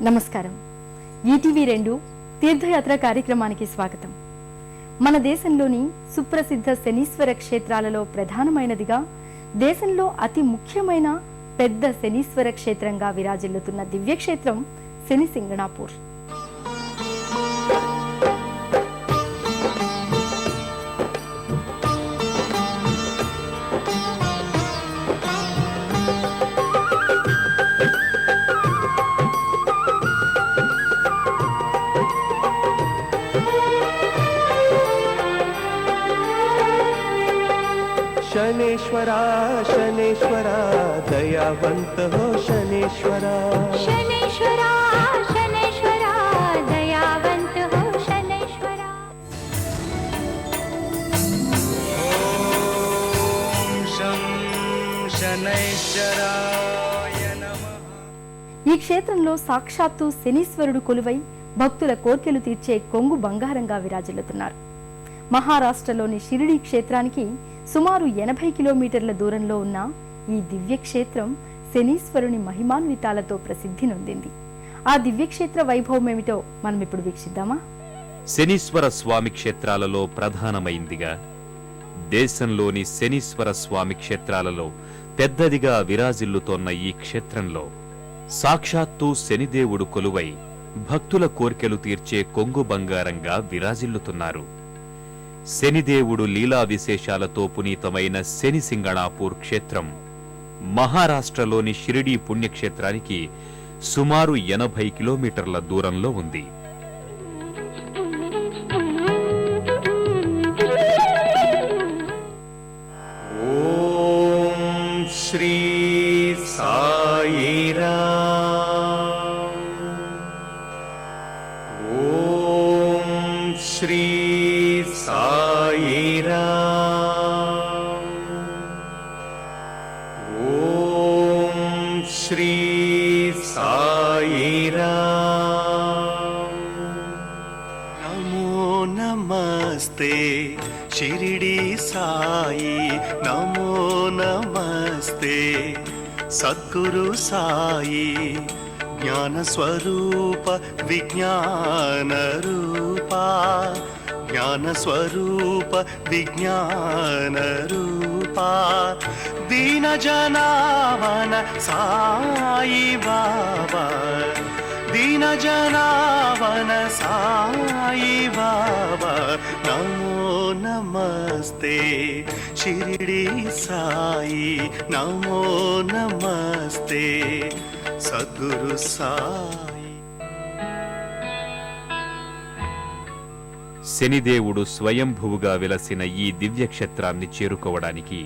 నమస్కారం. ఈటీవీ2 తీర్థయాత్ర కార్యక్రమానికి స్వాగతం. మన దేశంలోని సుప్రసిద్ధ శనీశ్వర క్షేత్రాలలో ప్రధానమైనదిగా, దేశంలో అతి ముఖ్యమైన పెద్ద శనీశ్వర క్షేత్రంగా విరాజిల్లుతున్న దివ్యక్షేత్రం శనిసింగణాపూర్. शनेश्वरा शनेश्वरा दयावंत हो शनेश्वरा शनेश्वरा शनेश्वरा दयावंत हो शनेश्वरा. ओम शं शनैश्वराय नमः. ఈ క్షేత్రంలో సాక్షాత్తు శనీశ్వరుడు కొలువై భక్తుల కోర్కెలు తీర్చే కొంగు బంగారంగా విరాజిల్లుతున్నారు. మహారాష్ట్రలోని షిరిడీ క్షేత్రానికి సుమారు 80 కిలోమీటర్ల దూరంలో ఉన్న ఈ దివ్యక్షేత్రం శనీశ్వరుని మహిమాన్వితాలతో ప్రసిద్ధి నొందింది. ఆ దివ్యక్షేత్ర వైభవమేమిటో మనం ఇప్పుడు వీక్షిద్దామా? శనీశ్వర స్వామి క్షేత్రాలలో ప్రధానమైందిగా, దేశంలోని శనీశ్వర స్వామి క్షేత్రాలలో పెద్దదిగా విరాజిల్లుతోన్న ఈ క్షేత్రంలో సాక్షాత్తు శనిదేవుడు కొలువై భక్తుల కోర్కెలు తీర్చే కొంగు బంగారంగా విరాజిల్లుతున్నారు. శనిదేవుడు లీలా విశేషాలతో పునీతమైన శనిసింగణాపూర్ క్షేత్రం మహారాష్ట్రలోని షిరిడీ పుణ్యక్షేత్రానికి సుమారు 80 కిలోమీటర్ల దూరంలో ఉంది. ओम श्री साईराम. ओम श्री साईराम. ओम श्री साईराम. नमो नमस्ते शिरडी साई, नमो नमस्ते सद्गुरु साई, ज्ञान स्वरूप विज्ञान रूपा, ज्ञान स्वरूप विज्ञान रूपा, दीन जनावन साई बाबा, दीन जनावन साई बाबा. नमो नमस्ते शिरडी साई, नमो नमस्ते सद्गुरु साई. శనిదేవుడు స్వయంభువుగా వెలసిన ఈ దివ్యక్షేత్రాన్ని చేరుకోవడానికి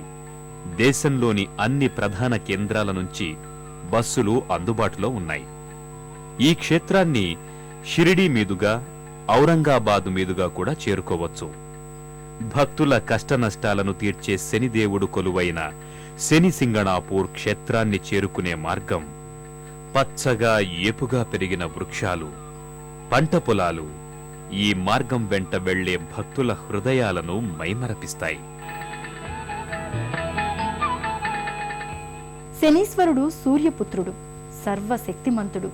దేశంలోని అన్ని ప్రధాన కేంద్రాల నుంచి బస్సులు అందుబాటులో ఉన్నాయి. ఈ క్షేత్రాన్ని షిరిడీ మీదుగా, ఔరంగాబాదు మీదుగా కూడా చేరుకోవచ్చు. భక్తుల కష్టనష్టాలను తీర్చే శనిదేవుడు కొలువైన శనిసింగణాపూర్ క్షేత్రాన్ని చేరుకునే మార్గం పచ్చగా ఏపుగా పెరిగిన వృక్షాలు, పంట పొలాలు ఈ మార్గం వెంట వెళ్లే భక్తుల హృదయాలను మైమరపిస్తాయి. శనీశ్వరుడు సూర్యపుత్రుడు, సర్వశక్తిమంతుడు.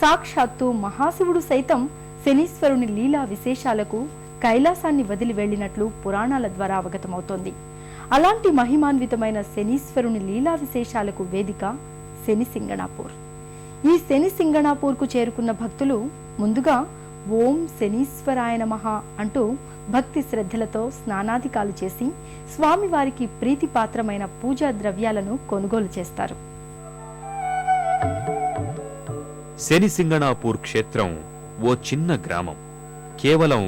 సాక్షాత్తు మహాశివుడు సైతం శనీశ్వరుని లీలా విశేషాలకు కైలాసాన్ని వదిలి వెళ్లినట్లు పురాణాల ద్వారా అవగతమవుతోంది. అలాంటి మహిమాన్వితమైన శనీశ్వరుని లీలా విశేషాలకు వేదిక శనిసింగణాపూర్. ఈ శనిసింగణాపూర్కు చేరుకున్న భక్తులు ముందుగా ఓం శనీశ్వరాయ నమః అంటూ భక్తి శ్రద్ధలతో స్నానాధికాలు చేసి స్వామివారికి ప్రీతిపాత్రమైన పూజా ద్రవ్యాలను కొనుగోలు చేస్తారు. శనిసింగణాపూర్ క్షేత్రం ఓ చిన్న గ్రామం. కేవలం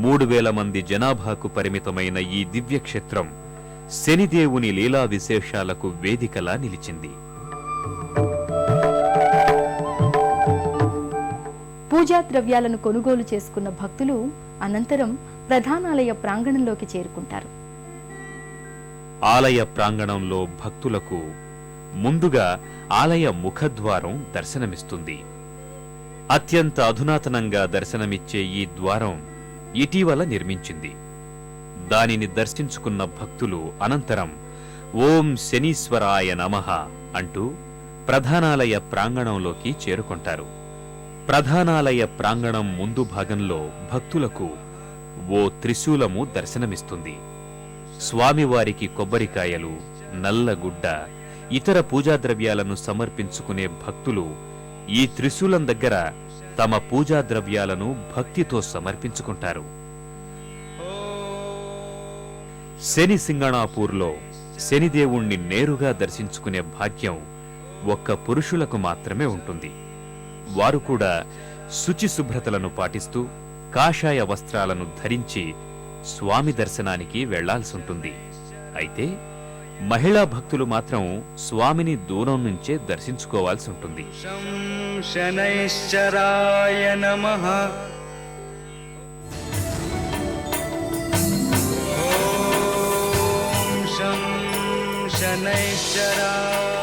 3000 మంది జనాభాకు పరిమితమైన ఈ దివ్యక్షేత్రం శనిదేవుని లీలా విశేషాలకు వేదికలా నిలిచింది. పూజా ద్రవ్యాలను కొనుగోలు చేసుకున్న భక్తులు అనంతరం ప్రధానాలయ ప్రాంగణంలోకి చేరుకుంటారు. ఆలయ ప్రాంగణంలో భక్తులకు ముందుగా ఆలయ ముఖద్వారం దర్శనమిస్తుంది. అత్యంత అధునాతనంగా దర్శనమిచ్చే ఈ ద్వారం ఇటీవల నిర్మించింది. దానిని దర్శించుకున్న భక్తులు అనంతరం ఓం శనీశ్వరాయ నమః అంటూ ప్రధానాలయ ప్రాంగణంలోకి చేరుకుంటారు. ప్రధానాలయ ప్రాంగణం ముందు భాగంలో భక్తులకు ఓ త్రిశూలము దర్శనమిస్తుంది. స్వామివారికి కొబ్బరికాయలు, నల్లగుడ్డ, ఇతర పూజాద్రవ్యాలను సమర్పించుకునే భక్తులు ఈ త్రిశూలం దగ్గర తమ పూజాద్రవ్యాలను భక్తితో సమర్పించుకుంటారు. శని సింగణాపూర్లో శనిదేవుణ్ణి నేరుగా దర్శించుకునే భాగ్యం ఒక్క పురుషులకు మాత్రమే ఉంటుంది. వారు కూడా శుచిశుభ్రతలను పాటిస్తూ కాషాయ వస్త్రాలను ధరించి స్వామి దర్శనానికి వెళ్లాల్సుంటుంది. అయితే మహిళా భక్తులు మాత్రం స్వామిని దూరం నుంచే దర్శించుకోవాల్సి ఉంటుంది. శనైశ్చరాయ నమః. ఓం శం శనైశ్చరాయ